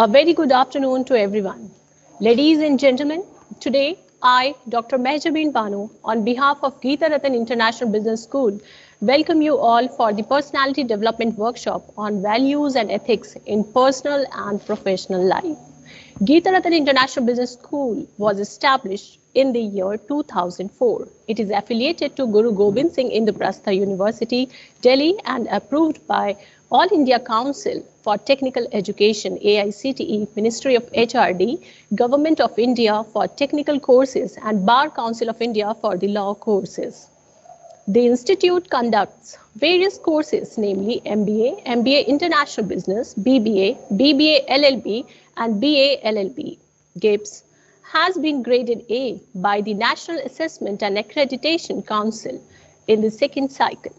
A very good afternoon to everyone. Ladies and gentlemen, today I, Dr. Mehjabeen Banu, on behalf of Geeta Ratan International Business School, welcome you all for the Personality Development Workshop on Values and Ethics in Personal and Professional Life. Geeta Ratan International Business School was established in the year 2004. It is affiliated to Guru Gobind Singh Indraprastha University, Delhi, and approved by All India Council for Technical Education, AICTE, Ministry of HRD, Government of India for Technical Courses, and Bar Council of India for the Law Courses. The institute conducts various courses, namely MBA, MBA International Business, BBA, BBA LLB, and BA LLB. GIBS has been graded A by the National Assessment and Accreditation Council in the second cycle.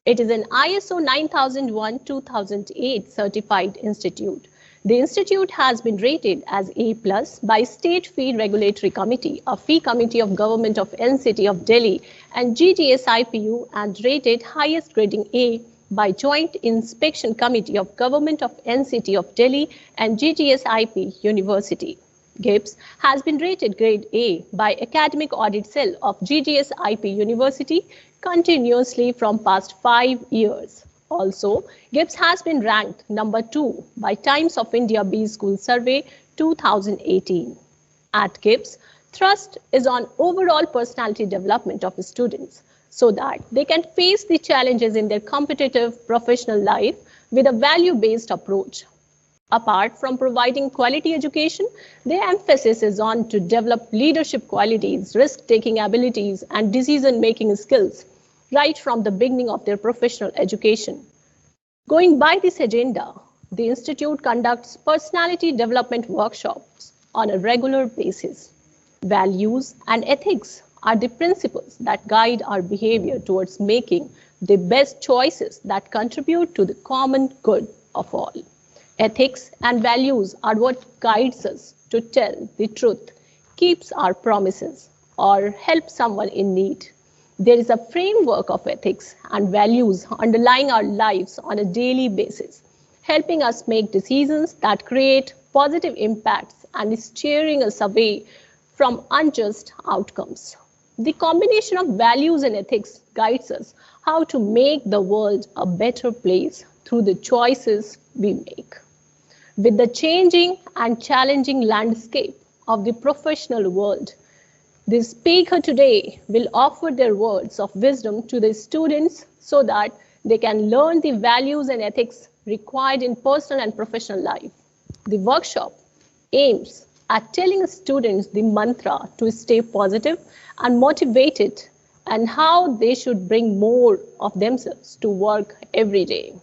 It is an ISO 9001-2008 certified institute. The institute has been rated as A+ by State Fee Regulatory Committee, a fee committee of Government of NCT of Delhi, and GGS-IPU, and rated highest grading A by Joint Inspection Committee of Government of NCT of Delhi and GGS-IP University. GIBS has been rated grade A by Academic Audit Cell of GGS-IP University continuously from past 5 years. Also, GIBS has been ranked number 2 by Times of India B School Survey 2018. At GIBS, thrust is on overall personality development of students so that they can face the challenges in their competitive professional life with a value-based approach. Apart from providing quality education, their emphasis is on to develop leadership qualities, risk-taking abilities, and decision-making skills right from the beginning of their professional education. Going by this agenda, the institute conducts personality development workshops on a regular basis. Values and ethics are the principles that guide our behavior towards making the best choices that contribute to the common good of all. Ethics and values are what guides us to tell the truth, keeps our promises, or help someone in need. There is a framework of ethics and values underlying our lives on a daily basis, helping us make decisions that create positive impacts and steering us away from unjust outcomes. The combination of values and ethics guides us how to make the world a better place through the choices we make. With the changing and challenging landscape of the professional world, the speaker today will offer their words of wisdom to the students so that they can learn the values and ethics required in personal and professional life. The workshop aims at telling students the mantra to stay positive and motivated and how they should bring more of themselves to work every day.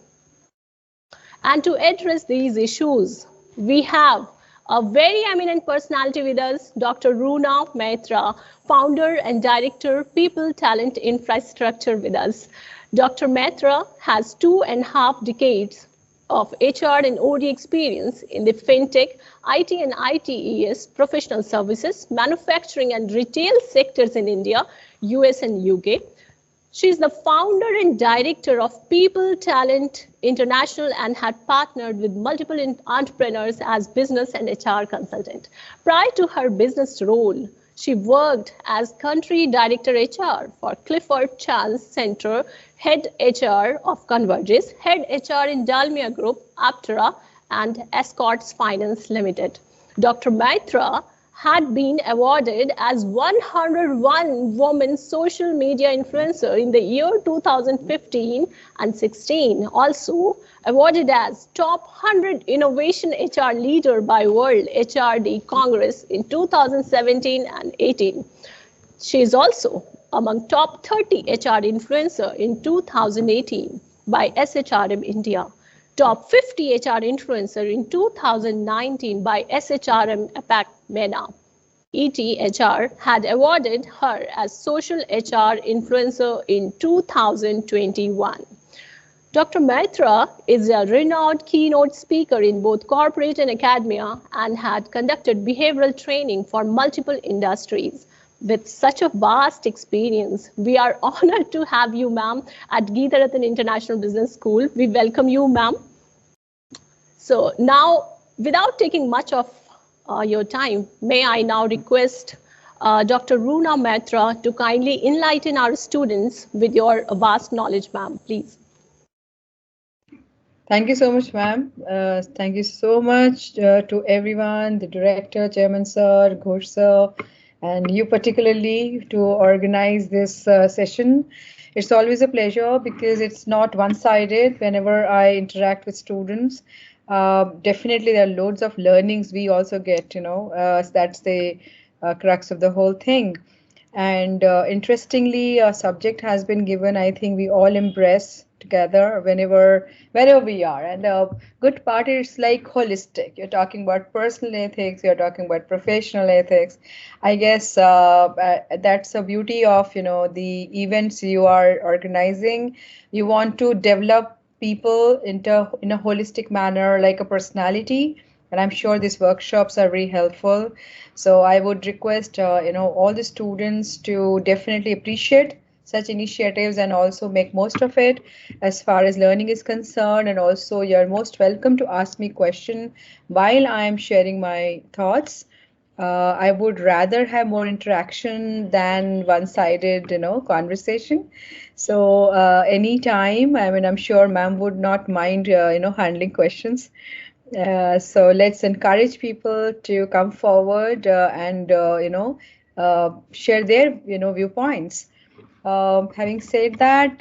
And to address these issues, we have a very eminent personality with us, Dr. Runa Maitra, founder and director, People Talent Infrastructure with us. Dr. Maitra has 2.5 decades of HR and OD experience in the FinTech, IT and ITES, professional services, manufacturing and retail sectors in India, US and UK. She is the founder and director of People Talent International and had partnered with multiple entrepreneurs as business and HR consultant. Prior to her business role, she worked as country director HR for Clifford Chance Center, head HR of Convergys, head HR in Dalmia Group, Aptera, and Escorts Finance Limited. Dr. Maitra had been awarded as 101 Women Social Media Influencer in the year 2015 and 16. Also awarded as Top 100 Innovation HR Leader by World HRD Congress in 2017 and 18. She is also among Top 30 HR Influencer in 2018 by SHRM India. Top 50 HR Influencer in 2019 by SHRM APAC MENA. ETHR had awarded her as Social HR Influencer in 2021. Dr. Maitra is a renowned keynote speaker in both corporate and academia and had conducted behavioral training for multiple industries. With such a vast experience, we are honored to have you, ma'am, at Geeta Ratan International Business School. We welcome you, ma'am. So now Without taking much of your time, may I now request Dr. Runa Mehta to kindly enlighten our students with your vast knowledge, ma'am, please. Thank you so much, ma'am. Thank you so much to everyone, the director, Chairman Sir, Ghosh Sir, and you particularly to organize this session. It's always a pleasure because it's not one-sided. Whenever I interact with students, definitely there are loads of learnings we also get, that's the crux of the whole thing. And interestingly, a subject has been given. I think we all embrace together whenever we are. And the good part is like holistic. You're talking about personal ethics. You're talking about professional ethics. I guess that's the beauty of the events you are organizing. You want to develop people in a holistic manner, like a personality. And I'm sure these workshops are very helpful. So I would request, all the students to definitely appreciate such initiatives and also make most of it as far as learning is concerned. And also you're most welcome to ask me question while I am sharing my thoughts. I would rather have more interaction than one-sided, conversation. So anytime, I mean, I'm sure ma'am would not mind, handling questions. So let's encourage people to come forward and share their viewpoints. Having said that,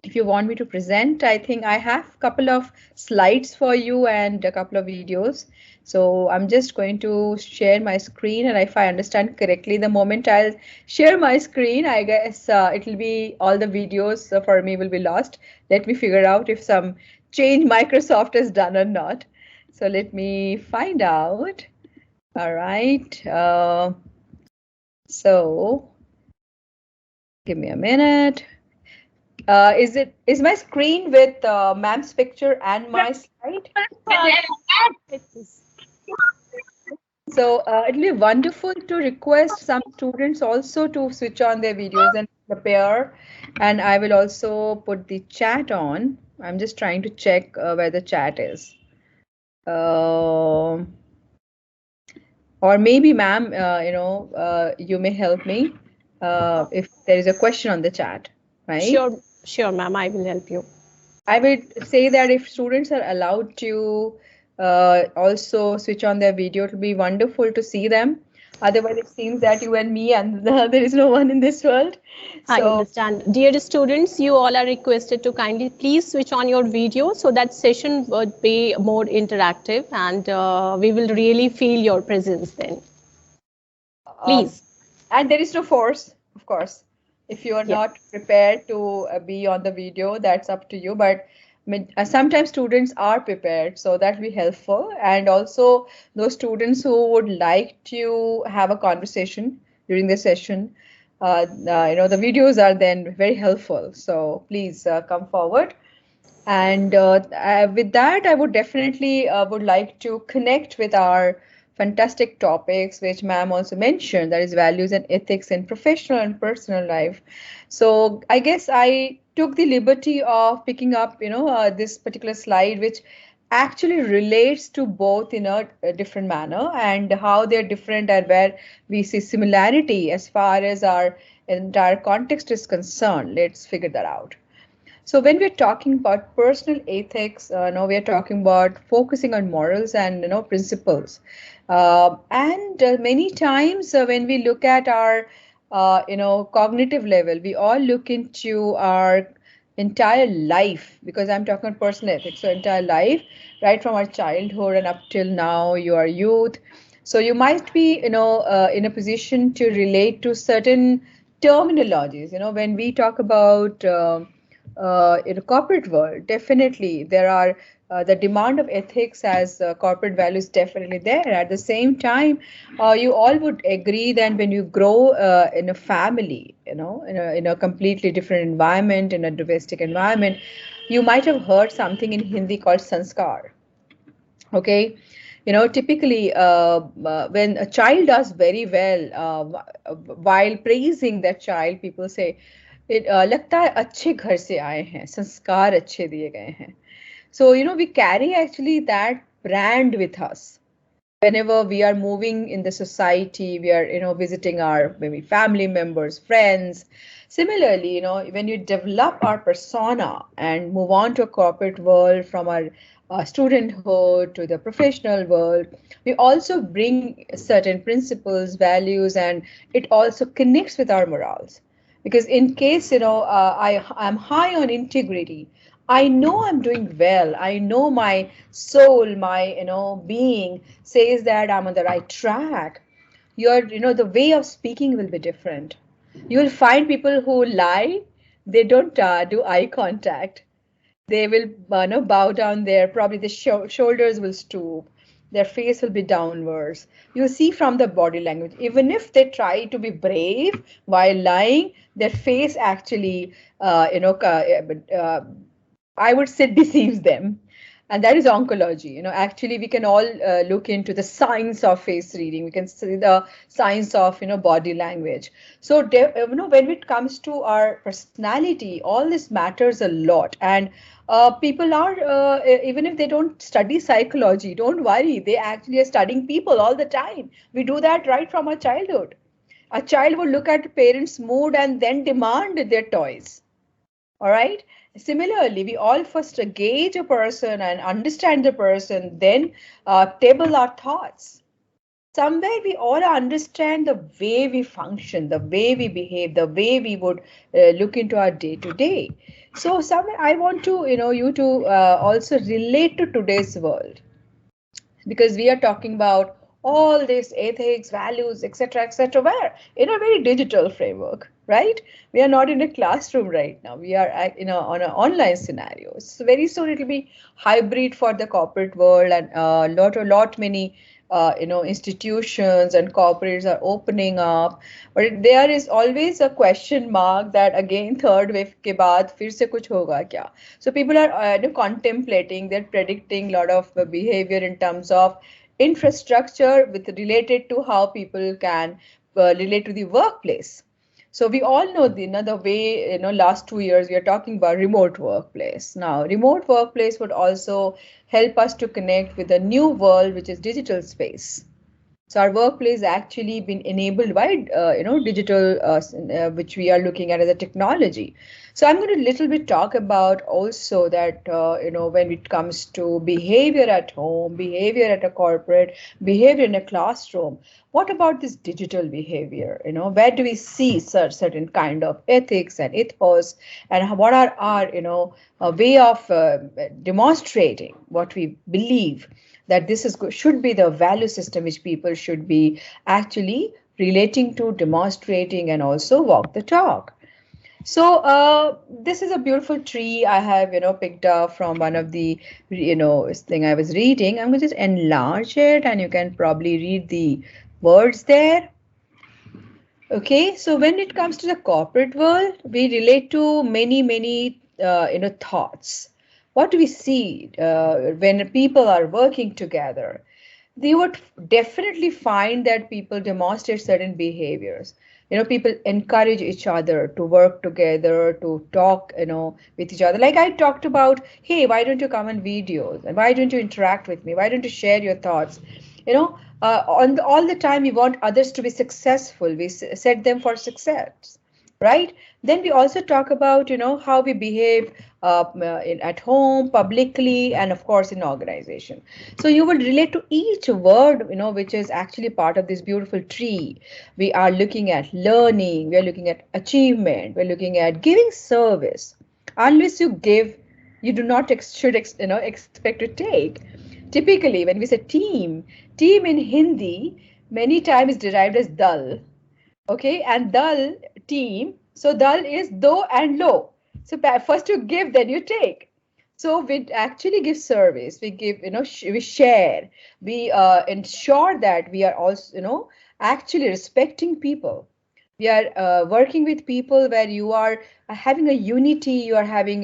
if you want me to present, I think I have a couple of slides for you and a couple of videos. So I'm just going to share my screen, and if I understand correctly, the moment I'll share my screen, I guess it will be all the videos for me will be lost. Let me figure out if some change Microsoft has done or not. So let me find out. All right. So give me a minute. Is my screen with ma'am's picture and my slide? So it'll be wonderful to request some students also to switch on their videos and prepare. And I will also put the chat on. I'm just trying to check where the chat is. Or maybe, ma'am, you may help me if there is a question on the chat, right? Sure, ma'am, I will help you. I would say that if students are allowed to also switch on their video, it will be wonderful to see them. Otherwise, it seems that you and me and there is no one in this world. I understand. Dear students, you all are requested to kindly please switch on your video so that session would be more interactive and we will really feel your presence then. Please. And there is no force, of course. If you are not prepared to be on the video, that's up to you. But sometimes students are prepared, so that will be helpful. And also those students who would like to have a conversation during the session, the videos are then very helpful. So please come forward. And with that, I would definitely would like to connect with our fantastic topics, which ma'am also mentioned, that is values and ethics in professional and personal life. So I guess I took the liberty of picking up, this particular slide, which actually relates to both in a different manner and how they're different and where we see similarity as far as our entire context is concerned. Let's figure that out. So when we're talking about personal ethics, now we are talking about focusing on morals and principles. And many times when we look at our cognitive level, we all look into our entire life, because I'm talking about personal ethics. So entire life, right from our childhood and up till now, your youth. So you might be in a position to relate to certain terminologies. When we talk about in a corporate world, definitely there are the demand of ethics as corporate values definitely there. At the same time, you all would agree that when you grow in a family, in a completely different environment, in a domestic environment, you might have heard something in Hindi called sanskar. Okay. Typically when a child does very well, while praising that child, people say, लगता है अच्छे घर से आए हैं, संस्कार अच्छे दिए गए हैं. So we carry actually that brand with us. Whenever we are moving in the society, we are, visiting our maybe family members, friends. Similarly, when you develop our persona and move on to a corporate world from our studenthood to the professional world, we also bring certain principles, values, and it also connects with our morals. Because in case, I'm high on integrity, I know I'm doing well. I know my soul, my, being says that I'm on the right track. The way of speaking will be different. You will find people who lie, they don't do eye contact. They will bow down there, probably the shoulders will stoop, their face will be downwards. You see from the body language, even if they try to be brave while lying, their face actually I would say deceives them. And that is oncology. Actually, we can all look into the science of face reading. We can see the science of, body language. So, when it comes to our personality, all this matters a lot. And people are, even if they don't study psychology, don't worry. They actually are studying people all the time. We do that right from our childhood. A child would look at parents' mood and then demand their toys. All right. Similarly, we all first gauge a person and understand the person, then table our thoughts. Somewhere we all understand the way we function, the way we behave, the way we would look into our day to day. So somewhere I want to, you to also relate to today's world, because we are talking about all this ethics, values, etc., where in a very digital framework, right? We are not in a classroom right now. We are on an online scenario. So very soon it will be hybrid for the corporate world, and lot many institutions and corporates are opening up. But there is always a question mark that again third wave ke baad fir se kuch hoga kya? So people are contemplating, they're predicting a lot of behavior in terms of infrastructure with related to how people can relate to the workplace. So we all know the way, last 2 years we are talking about remote workplace. Now, remote workplace would also help us to connect with a new world, which is digital space. So our workplace actually been enabled by digital, which we are looking at as a technology. So I'm going to little bit talk about also that when it comes to behavior at home, behavior at a corporate, behavior in a classroom. What about this digital behavior? Where do we see certain kind of ethics and ethos, and what are our a way of demonstrating what we believe, that this is should be the value system which people should be actually relating to, demonstrating, and also walk the talk. So this is a beautiful tree I have picked up from one of the thing I was reading. I'm going to just enlarge it, and you can probably read the words there. Okay, so when it comes to the corporate world, we relate to many thoughts. What do we see when people are working together? They would definitely find that people demonstrate certain behaviors. People encourage each other to work together, to talk, with each other. Like I talked about, hey, why don't you come on videos? And why don't you interact with me? Why don't you share your thoughts? All the time we want others to be successful. We set them for success, right? Then we also talk about, how we behave at home, publicly, and of course in organization. So you will relate to each word, which is actually part of this beautiful tree. We are looking at learning, we are looking at achievement, we're looking at giving service. Unless you give, you do not expect to take. Typically, when we say team in Hindi many times derived as dal. Okay, and dal, team. So dal is do and lo. So first you give, then you take. So we actually give service. We give, we share. We ensure that we are also, actually respecting people. We are working with people where you are having a unity. You are having,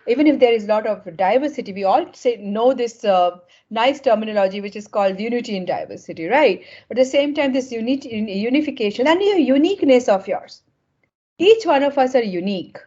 even if there is a lot of diversity, we all know this nice terminology which is called unity in diversity, right? But at the same time, this unification and your uniqueness of yours. Each one of us are unique.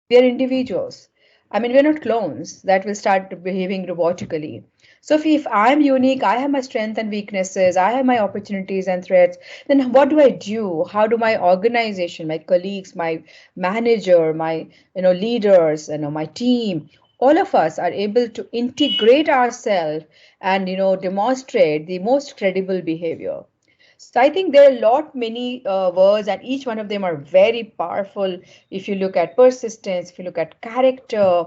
We are individuals. I mean, we're not clones that will start behaving robotically. So if I'm unique, I have my strengths and weaknesses, I have my opportunities and threats, then what do I do? How do my organization, my colleagues, my manager, my leaders, my team, all of us are able to integrate ourselves and demonstrate the most credible behavior. So I think there are a lot many words, and each one of them are very powerful. If you look at persistence, if you look at character,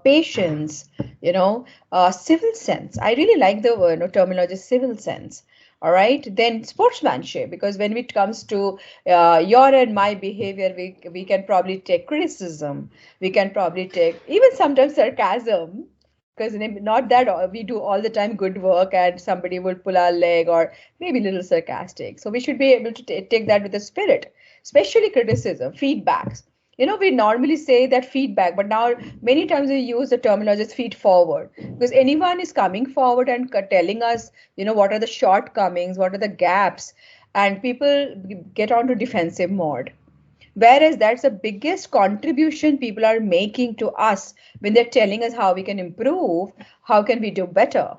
patience, civil sense. I really like the word, terminology, civil sense. All right, then sportsmanship, because when it comes to your and my behavior, we can probably take criticism, we can probably take even sometimes sarcasm, because not that we do all the time good work and somebody will pull our leg or maybe a little sarcastic. So we should be able to take that with a spirit, especially criticism, feedbacks. We normally say that feedback, but now many times we use the terminology feed forward, because anyone is coming forward and telling us, what are the shortcomings, what are the gaps, and people get onto defensive mode. Whereas that's the biggest contribution people are making to us when they're telling us how we can improve, how can we do better.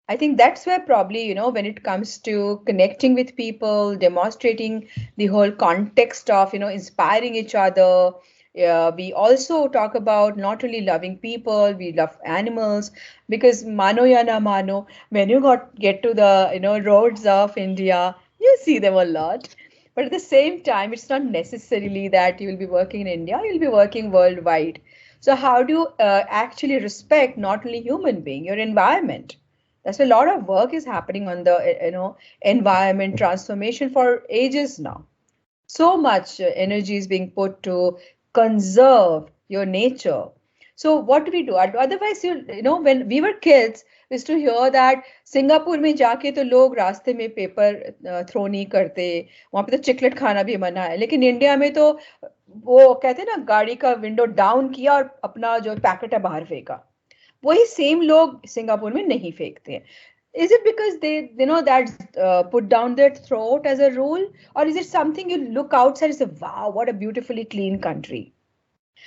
I think that's where probably, when it comes to connecting with people, demonstrating the whole context of, inspiring each other. We also talk about not only loving people, we love animals, because mano ya na mano, when you get to the, roads of India, you see them a lot. But at the same time, it's not necessarily that you will be working in India, you'll be working worldwide. So how do you actually respect not only human being, your environment? That's a lot of work is happening on the environment transformation for ages now. So much energy is being put to conserve your nature. So what do we do? Otherwise, when we were kids, we used to hear that Singapore में जाके तो लोग रास्ते में paper throw नहीं करते, वहां पे तो चिकलेट खाना भी मना है, लेकिन इंडिया में तो वो कहते हैं ना, गाड़ी का विंडो डाउन किया और अपना जो पैकेट है बाहर फेंका, वही सेम लोग सिंगापुर में नहीं फेंकते हैं. Is it because they know that put down their throat as a rule, or is it something you look outside and say, wow, what a beautifully clean country?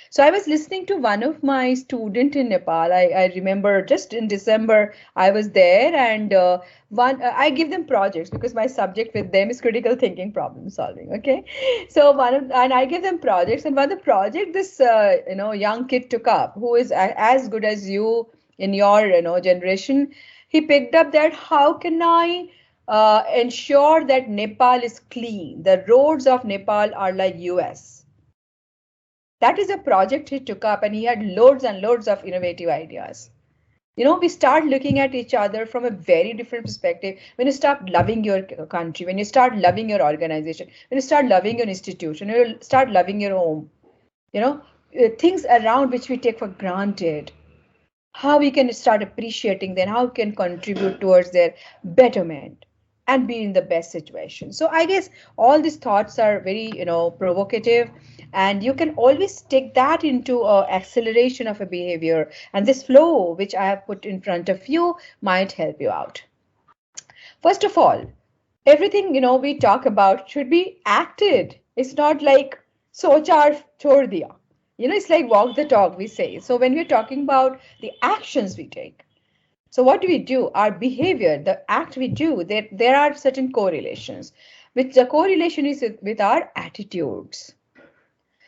So I was listening to one of my student in Nepal. I remember just in December I was there, and I give them projects because my subject with them is critical thinking, problem solving. Okay, so and I give them projects, and one of the project this young kid took up, who is as good as you in your generation. He picked up that how can I ensure that Nepal is clean? The roads of Nepal are like US. That is a project he took up, and he had loads and loads of innovative ideas. We start looking at each other from a very different perspective when you start loving your country, when you start loving your organization, when you start loving your institution, when you start loving your home, things around which we take for granted, how we can start appreciating them, how we can contribute towards their betterment and be in the best situation. So I guess all these thoughts are very, provocative, and you can always take that into acceleration of a behavior. And this flow, which I have put in front of you, might help you out. First of all, everything, we talk about should be acted. It's not like sochar chhod diya. It's like walk the talk, we say. So when we're talking about the actions we take, so what do we do? Our behavior, the act we do, there are certain correlations, which the correlation is with our attitudes.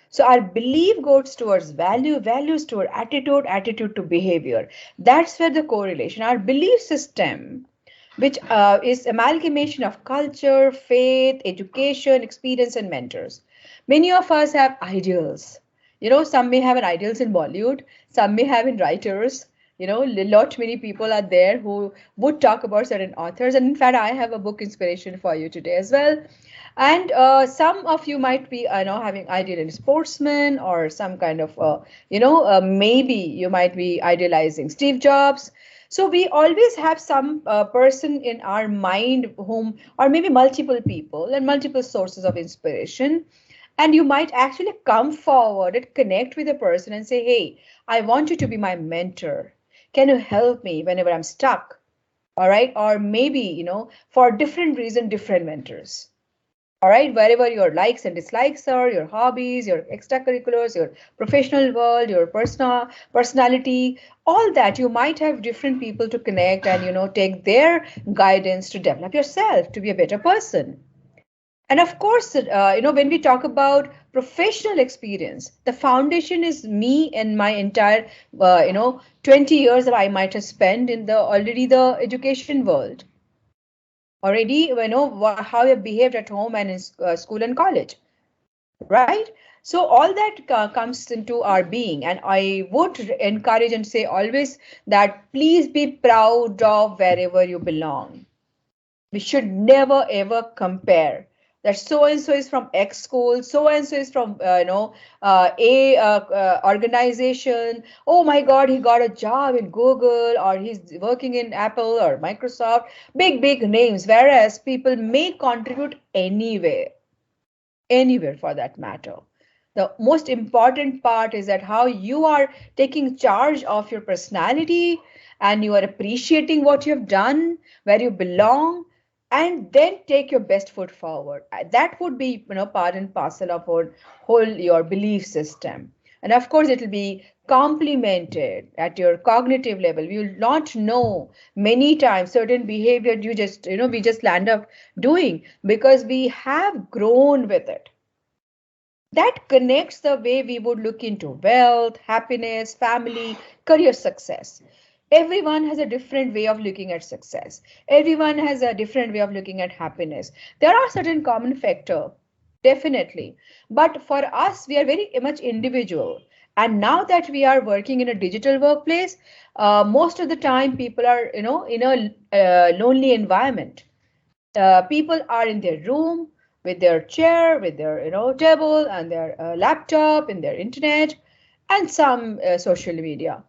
So our belief goes towards value, values toward attitude, attitude to behavior. That's where the correlation, our belief system, which is amalgamation of culture, faith, education, experience, and mentors. Many of us have ideals. Some may have an ideals in Bollywood, some may have in writers. Lot many people are there who would talk about certain authors. And in fact, I have a book inspiration for you today as well. And some of you might be, having ideal in sportsmen, or some kind of, maybe you might be idealizing Steve Jobs. So we always have some person in our mind whom, or maybe multiple people and multiple sources of inspiration. And you might actually come forward and connect with a person and say, hey, I want you to be my mentor. Can you help me whenever I'm stuck? All right. Or maybe, for different reason, different mentors. All right, wherever your likes and dislikes are, your hobbies, your extracurriculars, your professional world, your personality, all that, you might have different people to connect and take their guidance to develop yourself to be a better person. And of course, when we talk about professional experience, the foundation is me and my entire, 20 years that I might have spent in the education world. Already, how you behaved at home and in school and college, right? So all that comes into our being, and I would encourage and say always that please be proud of wherever you belong. We should never ever compare that so and so is from X school, so and so is from a organization. Oh my God, he got a job in Google, or he's working in Apple or Microsoft, big names. Whereas people may contribute anywhere for that matter. The most important part is that how you are taking charge of your personality and you are appreciating what you have done, where you belong, and then take your best foot forward. That would be, part and parcel of whole your belief system. And of course, it will be complemented at your cognitive level. We will not know many times certain behavior we just land up doing because we have grown with it. That connects the way we would look into wealth, happiness, family, career success. Everyone has a different way of looking at success. Everyone has a different way of looking at happiness. There are certain common factors, definitely. But for us, we are very much individual. And now that we are working in a digital workplace, most of the time people are, in a lonely environment. People are in their room with their chair, with their table and their laptop and their internet and some social media.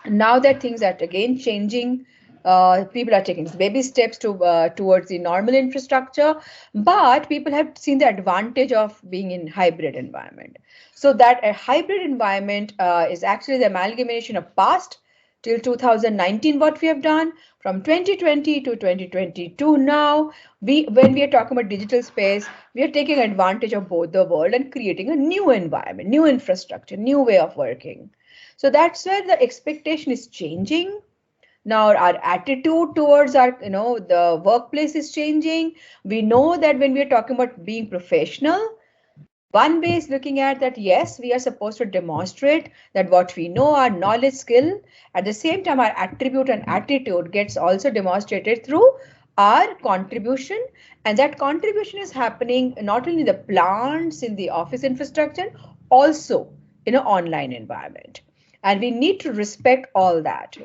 Now that things are again changing, people are taking baby steps towards the normal infrastructure, but people have seen the advantage of being in hybrid environment. So that a hybrid environment is actually the amalgamation of past till 2019 what we have done, from 2020 to 2022. Now when we are talking about digital space, we are taking advantage of both the world and creating a new environment, new infrastructure, new way of working. So that's where the expectation is changing. Now our attitude towards the workplace is changing. We know that when we are talking about being professional, one way is looking at that, yes, we are supposed to demonstrate that what we know, our knowledge, skill. At the same time, our attribute and attitude gets also demonstrated through our contribution. And that contribution is happening not only in the plants, in the office infrastructure, also in an online environment. And we need to respect all that.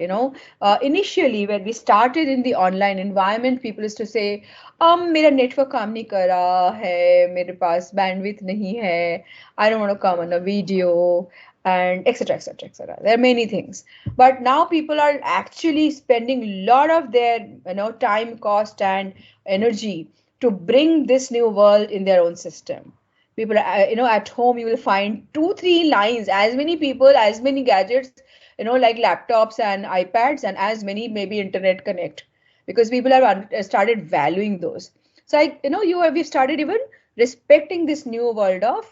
Initially when we started in the online environment, people used to say, मेरा network काम नहीं कर रहा है, मेरे पास bandwidth नहीं है, I don't want to come on a video, and etc, etc, etc. There are many things, but now people are actually spending a lot of their time, cost and energy to bring this new world in their own system. People at home you will find 2-3 lines, as many people, as many gadgets, like laptops and iPads, and as many maybe internet connect, because people have started valuing those. So we've started even respecting this new world of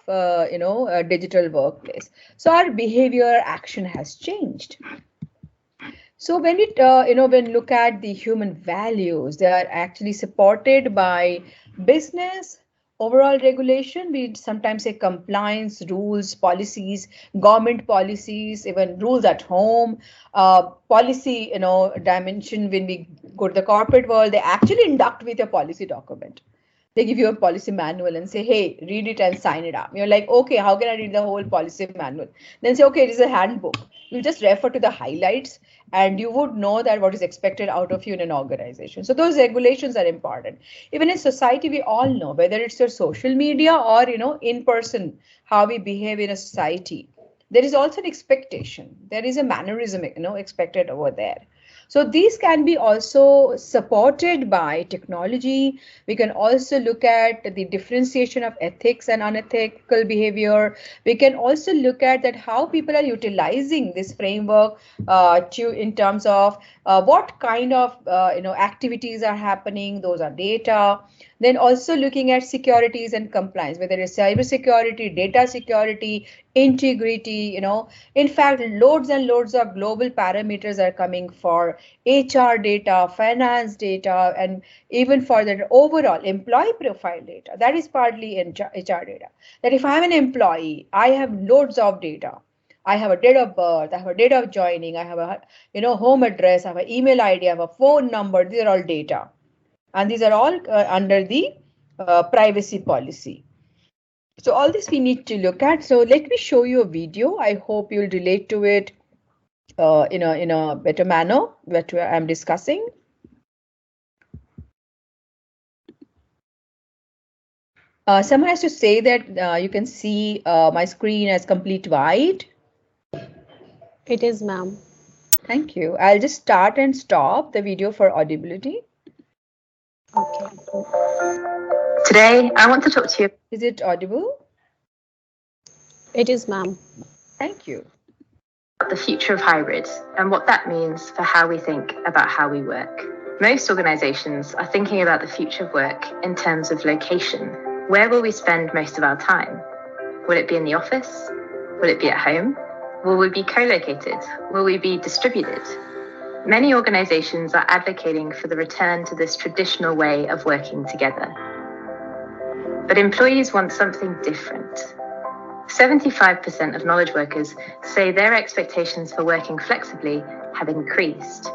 digital workplace. So our behavior action has changed. So when we when look at the human values, they are actually supported by business, overall regulation. We sometimes say compliance, rules, policies, government policies, even rules at home, policy, dimension. When we go to the corporate world, they actually induct with a policy document. They give you a policy manual and say, hey, read it and sign it up. You're like, okay, how can I read the whole policy manual? Then say, okay, it is a handbook. You just refer to the highlights and you would know that what is expected out of you in an organization. So those regulations are important. Even in society, we all know, whether it's your social media or, in person, how we behave in a society. There is also an expectation. There is a mannerism, expected over there. So these can be also supported by technology. We can also look at the differentiation of ethics and unethical behavior. We can also look at that how people are utilizing this framework in terms of what kind of activities are happening. Those are data. Then also looking at securities and compliance, whether it's cyber security, data security, integrity. In fact, loads and loads of global parameters are coming for HR data, finance data, and even for the overall employee profile data. That is partly in HR data. That if I'm an employee, I have loads of data. I have a date of birth, I have a date of joining, I have a home address, I have an email ID, I have a phone number. These are all data. And these are all under the privacy policy. So all this we need to look at. So let me show you a video. I hope you'll relate to it in a better manner that I'm discussing. Someone has to say that you can see my screen as complete white. It is, ma'am. Thank you. I'll just start and stop the video for audibility. Okay. Today, I want to talk to you. Is it audible? It is, ma'am. Thank you. The future of hybrid and what that means for how we think about how we work. Most organizations are thinking about the future of work in terms of location. Where will we spend most of our time? Will it be in the office? Will it be at home? Will we be co-located? Will we be distributed? Many organizations are advocating for the return to this traditional way of working together. But employees want something different. 75% of knowledge workers say their expectations for working flexibly have increased.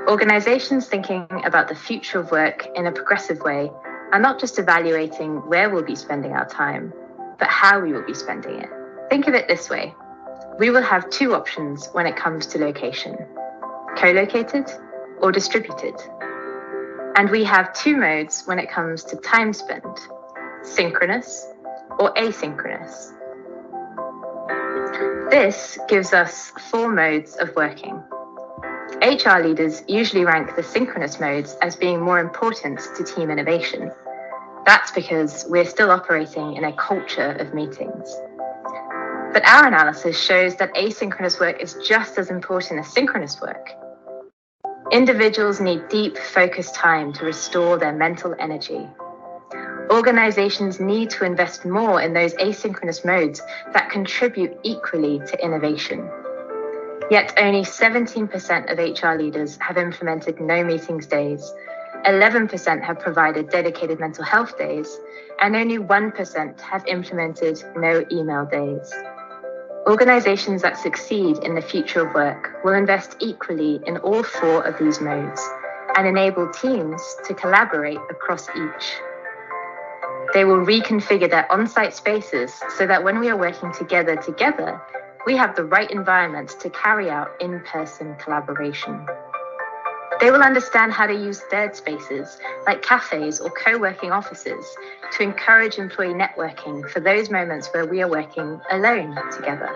Organizations thinking about the future of work in a progressive way are not just evaluating where we'll be spending our time, but how we will be spending it. Think of it this way. We will have two options when it comes to location: co-located or distributed. And we have two modes when it comes to time spent: synchronous or asynchronous. This gives us 4 modes of working. HR leaders usually rank the synchronous modes as being more important to team innovation. That's because we're still operating in a culture of meetings. But our analysis shows that asynchronous work is just as important as synchronous work. Individuals need deep, focused time to restore their mental energy. Organizations need to invest more in those asynchronous modes that contribute equally to innovation. Yet only 17% of HR leaders have implemented no meetings days, 11% have provided dedicated mental health days, and only 1% have implemented no email days. Organizations that succeed in the future of work will invest equally in all 4 of these modes and enable teams to collaborate across each. They will reconfigure their on-site spaces so that when we are working together, we have the right environment to carry out in-person collaboration. They will understand how to use third spaces like cafes or co-working offices to encourage employee networking for those moments where we are working alone together.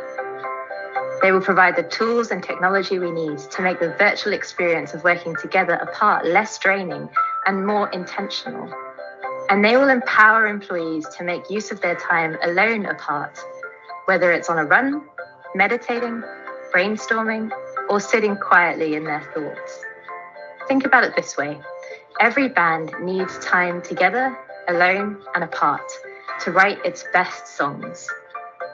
They will provide the tools and technology we need to make the virtual experience of working together apart less draining and more intentional. And they will empower employees to make use of their time alone apart, whether it's on a run, meditating, brainstorming, or sitting quietly in their thoughts. Think about it this way. Every band needs time together, alone, and apart to write its best songs,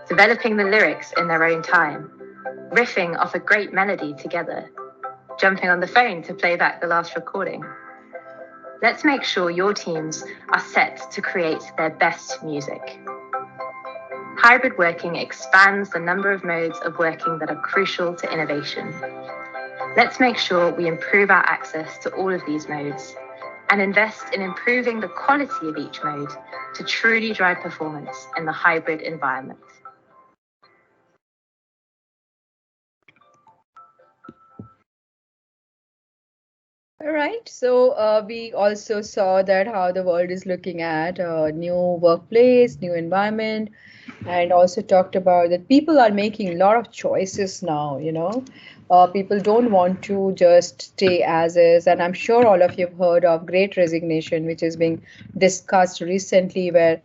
developing the lyrics in their own time, riffing off a great melody together, jumping on the phone to play back the last recording. Let's make sure your teams are set to create their best music. Hybrid working expands the number of modes of working that are crucial to innovation. Let's make sure we improve our access to all of these modes and invest in improving the quality of each mode to truly drive performance in the hybrid environment. All right, so we also saw that how the world is looking at a new workplace, new environment, and also talked about that people are making a lot of choices now, People don't want to just stay as is. And I'm sure all of you have heard of Great Resignation, which is being discussed recently, where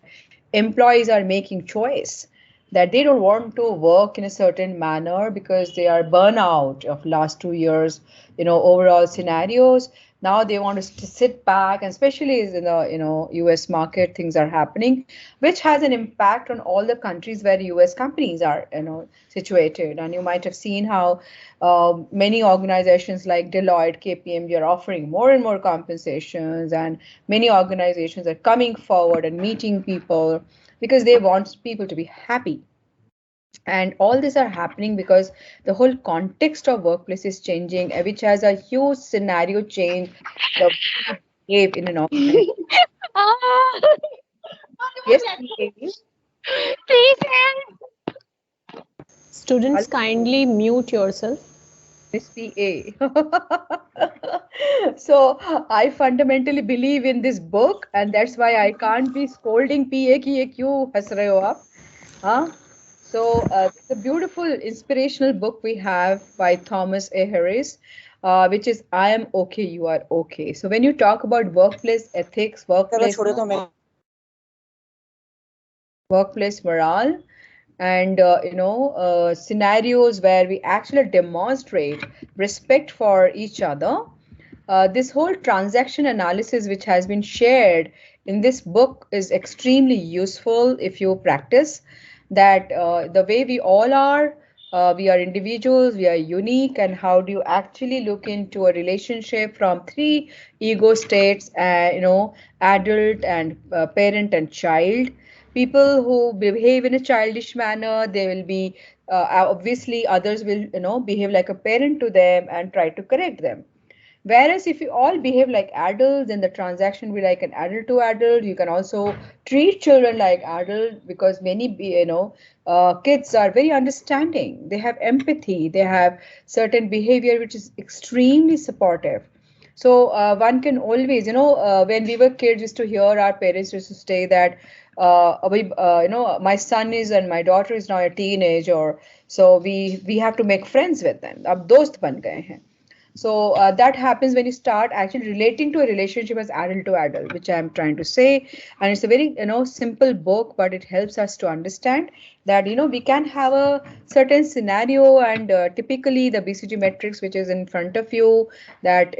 employees are making choice that they don't want to work in a certain manner because they are burnout of last 2 years, overall scenarios. Now they want to sit back, and especially in the US market, things are happening, which has an impact on all the countries where US companies are situated. And you might have seen how many organizations like Deloitte, KPMG are offering more and more compensations, and many organizations are coming forward and meeting people because they want people to be happy. And all these are happening because the whole context of workplace is changing, which has a huge scenario change the way we behave in an organization. Yes, please. Students, kindly mute yourself. Miss PA. So I fundamentally believe in this book, and that's why I can't be scolding PA ki ye kyun has rahe ho aap? Huh? So it's a beautiful inspirational book we have by Thomas A. Harris, which is I Am Okay, You Are Okay. So when you talk about workplace ethics, workplace morale, and scenarios where we actually demonstrate respect for each other, this whole transaction analysis which has been shared in this book is extremely useful if you practice that. The way we all are, we are individuals, we are unique, and how do you actually look into a relationship from three ego states, adult and parent and child. People who behave in a childish manner, they will be obviously others will behave like a parent to them and try to correct them. Whereas if you all behave like adults, then the transaction will be like an adult to adult. You can also treat children like adults because many, kids are very understanding. They have empathy. They have certain behavior which is extremely supportive. So one can always, when we were kids, used to hear our parents used to say that, my son is and my daughter is now a teenager, so we have to make friends with them. अब दोस्त बन गए हैं. So that happens when you start actually relating to a relationship as adult to adult, which I'm trying to say. And it's a very simple book, but it helps us to understand that we can have a certain scenario, and typically the BCG metrics, which is in front of you, that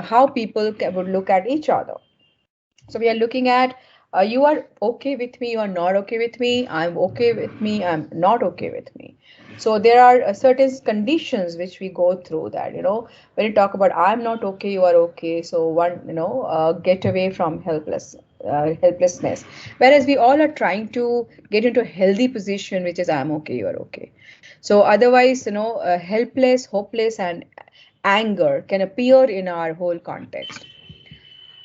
how people would look at each other. So we are looking at you are okay with me, you are not okay with me, I'm okay with me, I'm not okay with me. So there are certain conditions which we go through that, when you talk about I'm not okay, you are okay. So one, get away from helplessness. Whereas we all are trying to get into a healthy position, which is I'm okay, you are okay. So otherwise, helpless, hopeless, and anger can appear in our whole context.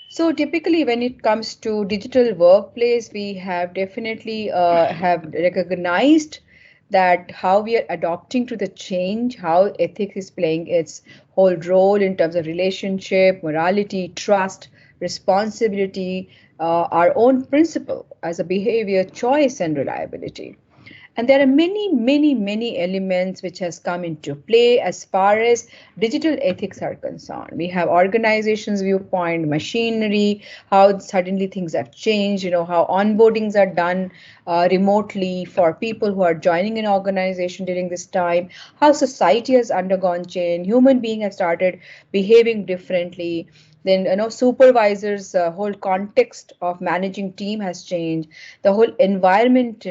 So typically, when it comes to digital workplace, we have definitely have recognized that how we are adopting to the change, how ethics is playing its whole role in terms of relationship, morality, trust, responsibility, our own principle as a behavior, choice, and reliability. And there are many, many, many elements which has come into play as far as digital ethics are concerned. We have organizations viewpoint, machinery, how suddenly things have changed, how onboardings are done remotely for people who are joining an organization during this time, how society has undergone change, human beings have started behaving differently. Then supervisors whole context of managing team has changed. The whole environment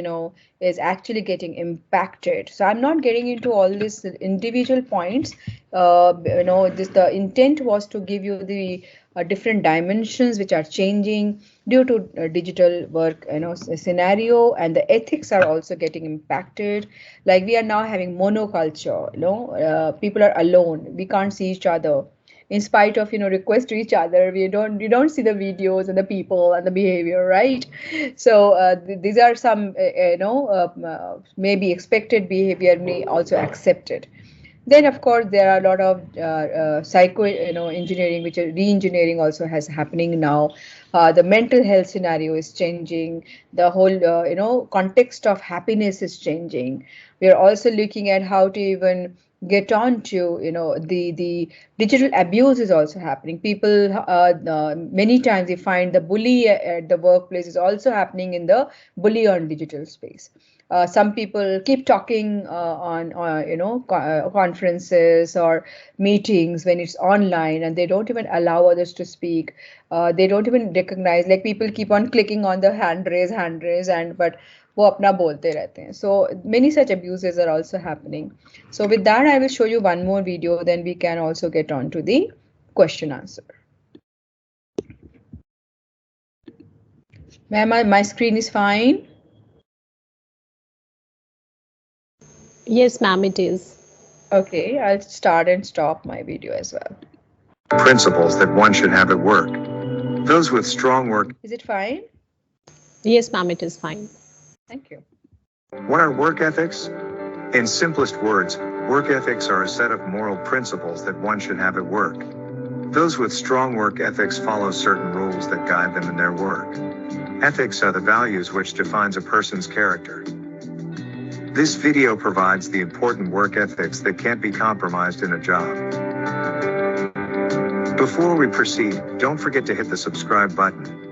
is actually getting impacted. So I'm not getting into all these individual points. The intent was to give you the different dimensions which are changing due to digital work scenario, and the ethics are also getting impacted. Like we are now having monoculture. People are alone, we can't see each other in spite of request to each other. We don't see the videos and the people and the behavior, right? So these are some maybe expected behavior, may also accepted. Then of course there are a lot of psycho engineering, which are re-engineering also has happening now. The mental health scenario is changing. The whole context of happiness is changing. We are also looking at how to even get on to, the digital abuse is also happening. People, many times they find the bully at the workplace is also happening in the bully on digital space. Some people keep talking on conferences or meetings when it's online, and they don't even allow others to speak. They don't even recognize, like people keep on clicking on the hand raise, and but वो अपना बोलते रहते हैं. So many such abuses are also happening. So with that, I will show you one more video, then we can also get on to the question answer. Ma'am, my screen is fine? Yes, ma'am, it is. Okay, I'll start and stop my video as well. Principles that one should have at work. Those with strong work. Is it fine? Yes, ma'am, it is fine. Thank you. What are work ethics? In simplest words, work ethics are a set of moral principles that one should have at work. Those with strong work ethics follow certain rules that guide them in their work. Ethics are the values which defines a person's character. This video provides the important work ethics that can't be compromised in a job. Before we proceed, don't forget to hit the subscribe button.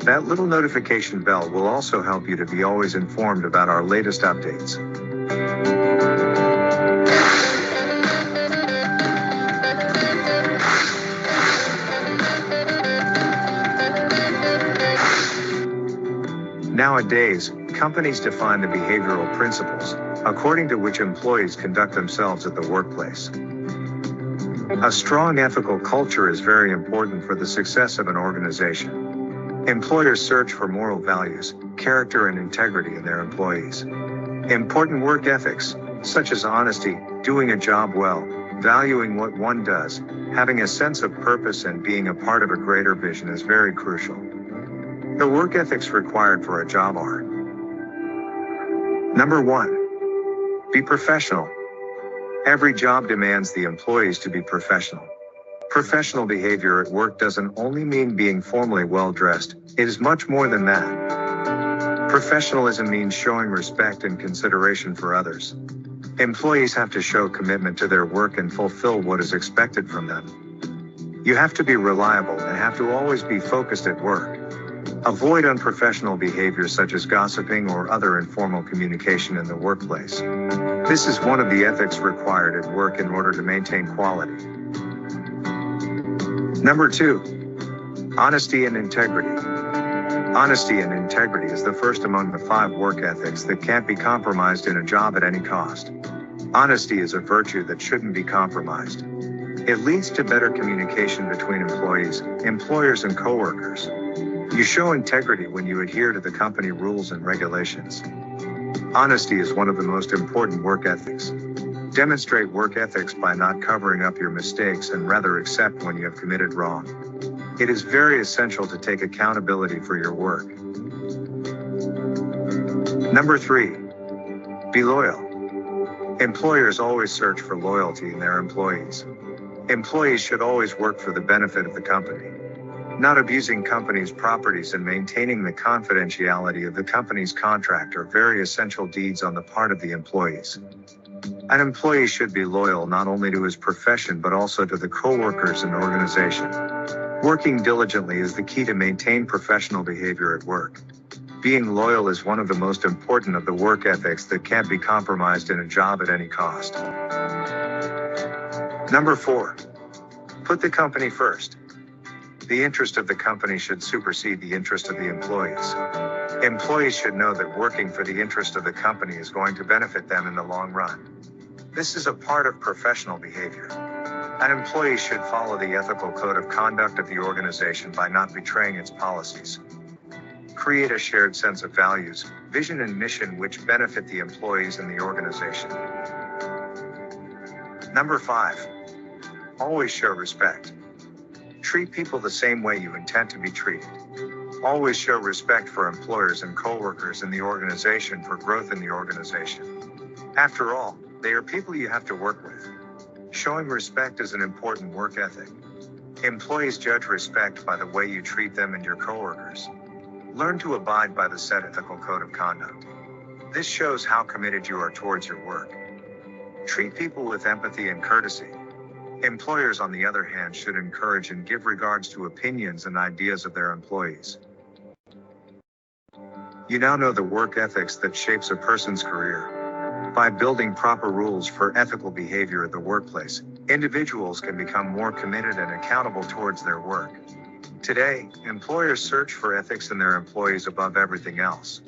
That little notification bell will also help you to be always informed about our latest updates. Nowadays, companies define the behavioral principles, according to which employees conduct themselves at the workplace. A strong ethical culture is very important for the success of an organization. Employers search for moral values, character, and integrity in their employees. Important work ethics, such as honesty, doing a job well, valuing what one does, having a sense of purpose, and being a part of a greater vision is very crucial. The work ethics required for a job are: Number 1. Be professional. Every job demands the employees to be professional. Professional behavior at work doesn't only mean being formally well-dressed, it is much more than that. Professionalism means showing respect and consideration for others. Employees have to show commitment to their work and fulfill what is expected from them. You have to be reliable and have to always be focused at work. Avoid unprofessional behavior such as gossiping or other informal communication in the workplace. This is one of the ethics required at work in order to maintain quality. Number 2. Honesty and integrity. Honesty and integrity is the first among the 5 work ethics that can't be compromised in a job at any cost. Honesty is a virtue that shouldn't be compromised. It leads to better communication between employees, employers, and coworkers. You show integrity when you adhere to the company rules and regulations. Honesty is one of the most important work ethics. Demonstrate work ethics by not covering up your mistakes and rather accept when you have committed wrong. It is very essential to take accountability for your work. Number 3. Be loyal. Employers always search for loyalty in their employees. Employees should always work for the benefit of the company. Not abusing company's properties and maintaining the confidentiality of the company's contract are very essential deeds on the part of the employees. An employee should be loyal not only to his profession but also to the co-workers and organization. Working diligently is the key to maintain professional behavior at work. Being loyal is one of the most important of the work ethics that can't be compromised in a job at any cost. Number 4. Put the company first. The interest of the company should supersede the interest of the employees. Employees should know that working for the interest of the company is going to benefit them in the long run. This is a part of professional behavior. An employee should follow the ethical code of conduct of the organization by not betraying its policies. Create a shared sense of values, vision, and mission which benefit the employees and the organization. Number 5. Always show respect. Treat people the same way you intend to be treated. Always show respect for employers and co-workers in the organization for growth in the organization. After all, they are people you have to work with. Showing respect is an important work ethic. Employees judge respect by the way you treat them and your co-workers. Learn to abide by the set ethical code of conduct. This shows how committed you are towards your work. Treat people with empathy and courtesy. Employers, on the other hand, should encourage and give regards to opinions and ideas of their employees. You now know the work ethics that shapes a person's career. By building proper rules for ethical behavior at the workplace, individuals can become more committed and accountable towards their work. Today, employers search for ethics in their employees above everything else.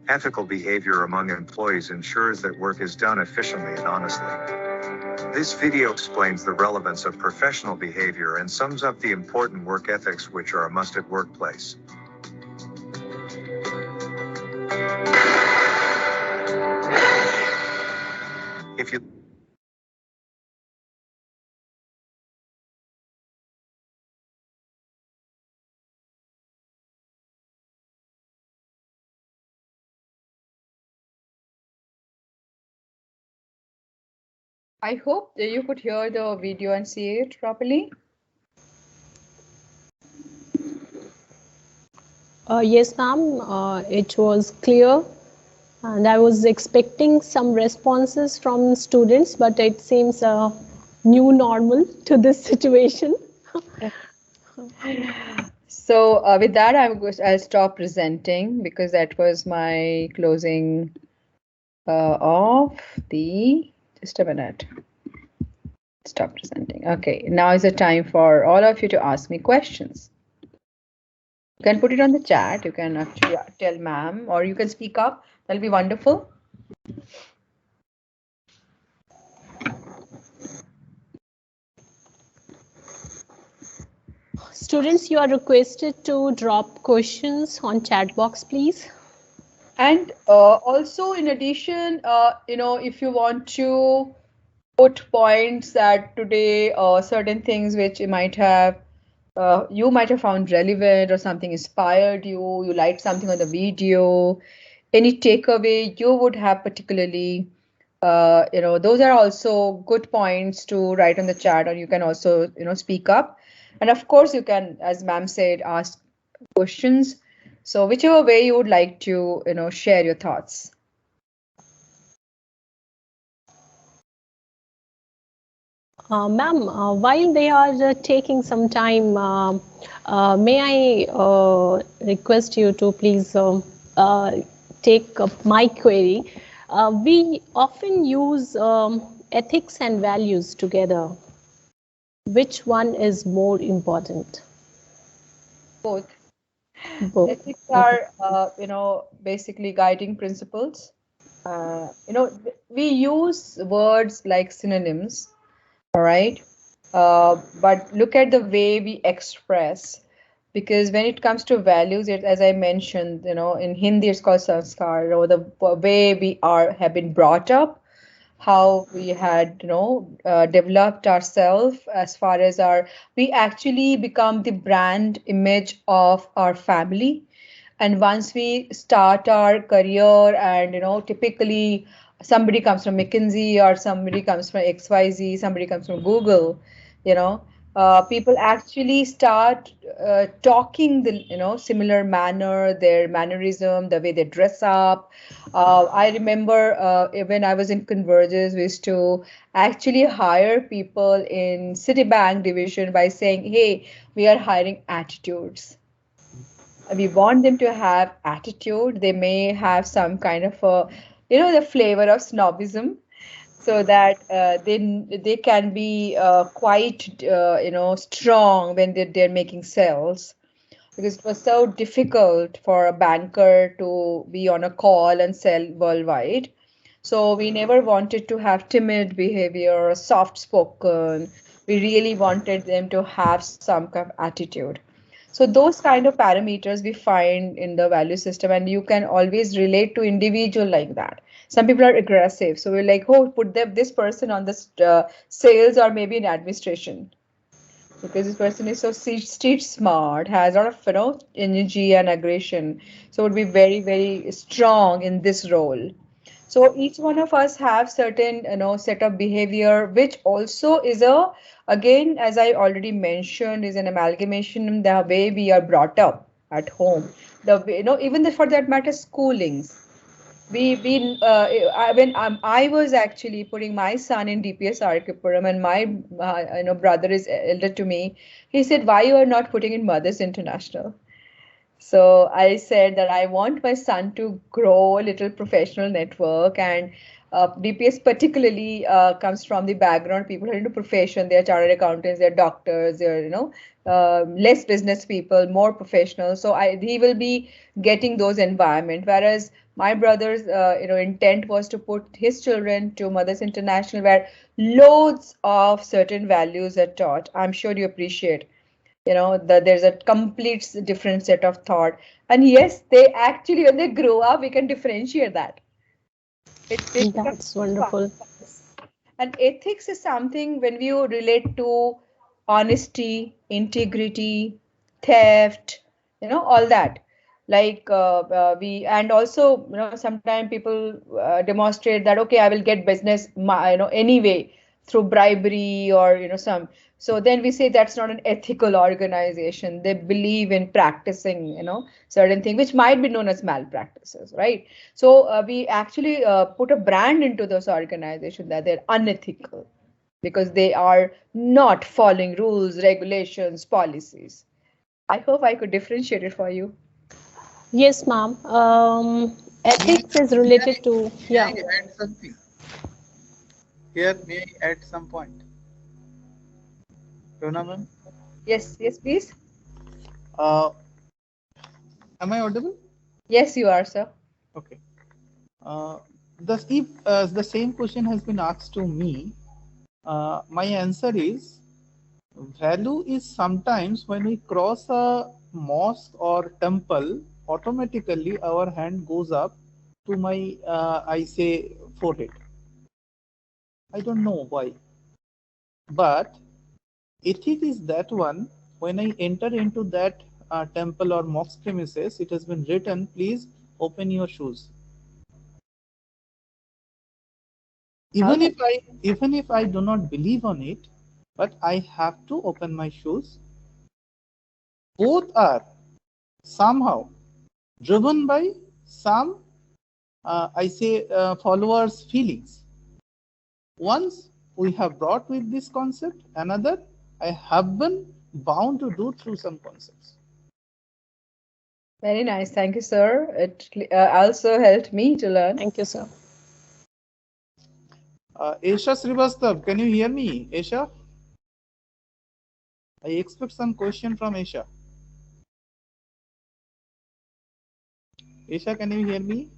Ethical behavior among employees ensures that work is done efficiently and honestly. This video explains the relevance of professional behavior and sums up the important work ethics which are a must at workplace. If you I hope that you could hear the video and see it properly. Yes, ma'am, it was clear. And I was expecting some responses from students, but it seems a new normal to this situation. So with that, I'll stop presenting because that was my closing of the, just a minute. Stop presenting. Okay, now is the time for all of you to ask me questions. You can put it on the chat. You can actually tell ma'am, or you can speak up. That'll be wonderful. Students, you are requested to drop questions on chat box, please. And also, in addition, if you want to put points that today, certain things which you might have found relevant or something inspired you, you liked something on the video, any takeaway you would have particularly, those are also good points to write on the chat, or you can also, speak up. And of course, you can, as ma'am said, ask questions. So whichever way you would like to, share your thoughts. Ma'am, while they are taking some time, may I request you to please take up my query? We often use ethics and values together. Which one is more important? Both. Both. Ethics are, basically guiding principles. We use words like synonyms, all right? But look at the way we express, because when it comes to values, as I mentioned, in Hindi it's called sanskar, the way we have been brought up, how we had, developed ourselves as far as we actually become the brand image of our family. And once we start our career and, typically somebody comes from McKinsey or somebody comes from XYZ, somebody comes from Google, people actually start talking the, similar manner, their mannerism, the way they dress up. I remember when I was in Converges, we used to actually hire people in Citibank division by saying, hey, we are hiring attitudes. We want them to have attitude. They may have some kind of a, the flavor of snobism, so that they can be quite strong when they're making sales, because it was so difficult for a banker to be on a call and sell worldwide. So we never wanted to have timid behavior, soft spoken. We really wanted them to have some kind of attitude. So those kind of parameters we find in the value system, and you can always relate to individual like that. Some people are aggressive, so we're like, oh, put this person on this sales or maybe in administration, because this person is so street smart, has a lot of energy and aggression, so would be very, very strong in this role. So each one of us have certain set of behavior, which also is again, as I already mentioned, is an amalgamation the way we are brought up at home, the way, even for that matter, schoolings. I was actually putting my son in DPS Arkipuram, and my brother is elder to me. He said, "Why you are not putting in Mothers International?" So I said that I want my son to grow a little professional network, and DPS particularly comes from the background. People are into profession. They are chartered accountants. They are doctors. They are less business people, more professional. So he will be getting those environment. Whereas my brother's intent was to put his children to Mothers International, where loads of certain values are taught. I'm sure you appreciate there's a complete different set of thought, and yes, they actually, when they grow up, we can differentiate that. It becomes That's wonderful. fun. And ethics is something when we relate to honesty, integrity, theft, all that. Like we, and also, sometimes people demonstrate that, okay, I will get business, anyway through bribery or, some. So then we say that's not an ethical organization. They believe in practicing, certain things which might be known as malpractices, right? So we actually put a brand into those organizations that they're unethical because they are not following rules, regulations, policies. I hope I could differentiate it for you. Yes, ma'am. May, Ethics is may I, related to, may yeah. I add something? Here, may I add some point? Rona ma'am? Yes, yes, please. Uh, am I audible? Yes, you are, sir. Okay. Uh, if the same question has been asked to me, my answer is value is sometimes when we cross a mosque or temple, automatically our hand goes up to my, I say, forehead. I don't know why. But ethic is that one, when I enter into that temple or mosque premises, it has been written, please open your shoes. All Even right. if I do not believe on it, but I have to open my shoes. Both are somehow driven by some, I say, followers' feelings. Once we have brought with this concept, another I have been bound to do through some concepts. Very nice. Thank you, sir. It also helped me to learn. Thank you, sir. Esha Srivastav, can you hear me? Esha? I expect some question from Esha. Esha, can you hear me?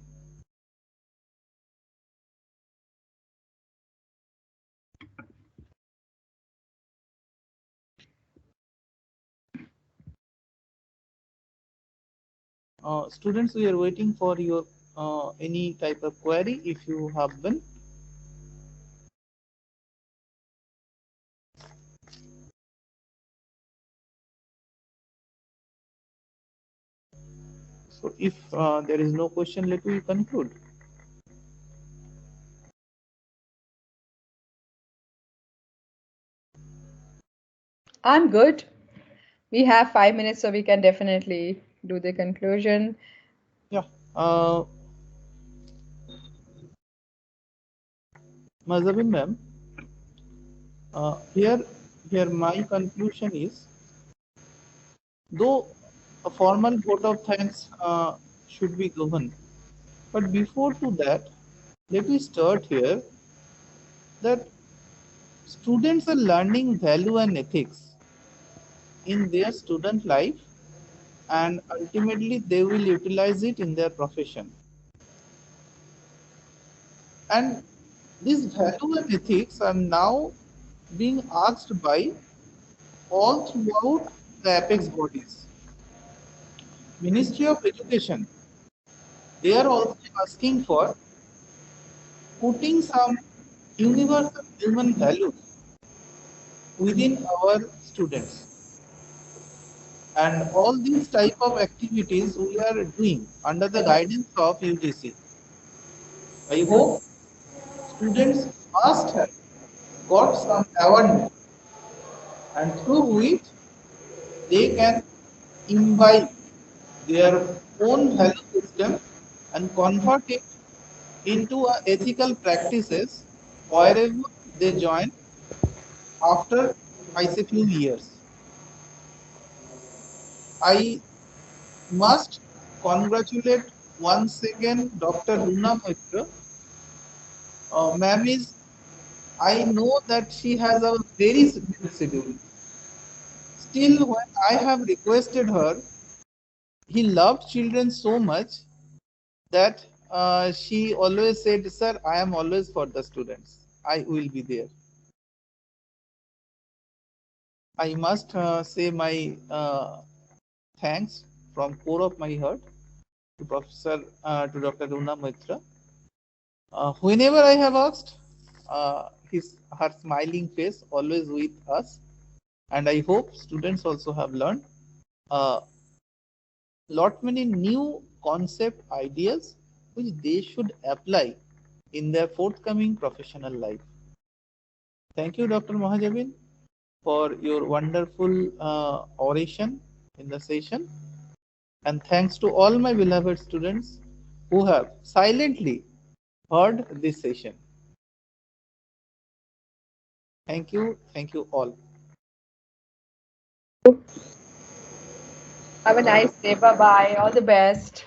Students, we are waiting for your any type of query if you have been. So if there is no question, let me conclude. I'm good. We have 5 minutes, so we can definitely do the conclusion. Yeah. Uh, Mazhabin ma'am, here my conclusion is, though a formal vote of thanks should be given, but before to that, let me start here that students are learning value and ethics in their student life, and ultimately they will utilize it in their profession. And these value and ethics are now being asked by all throughout the apex bodies. Ministry of Education, they are also asking for putting some universal human values within our students. And all these type of activities we are doing under the guidance of UGC. I hope students must have got some awareness, and through which they can imbibe their own value system and convert it into ethical practices wherever they join after, I say, few years. I must congratulate once again Dr. Runa Mitra. Ma'am is, I know that she has a very busy schedule. Still, when I have requested her, he loved children so much that she always said, "Sir, I am always for the students. I will be there." I must say my thanks from core of my heart to to Dr. Runa Mitra. Whenever I have asked, her smiling face always with us, and I hope students also have learned a lot many new concept ideas which they should apply in their forthcoming professional life. Thank you, Dr. Mahajabin, for your wonderful oration in the session. And thanks to all my beloved students who have silently heard this session. Thank you. Thank you all. Have a nice day. Bye bye. All the best.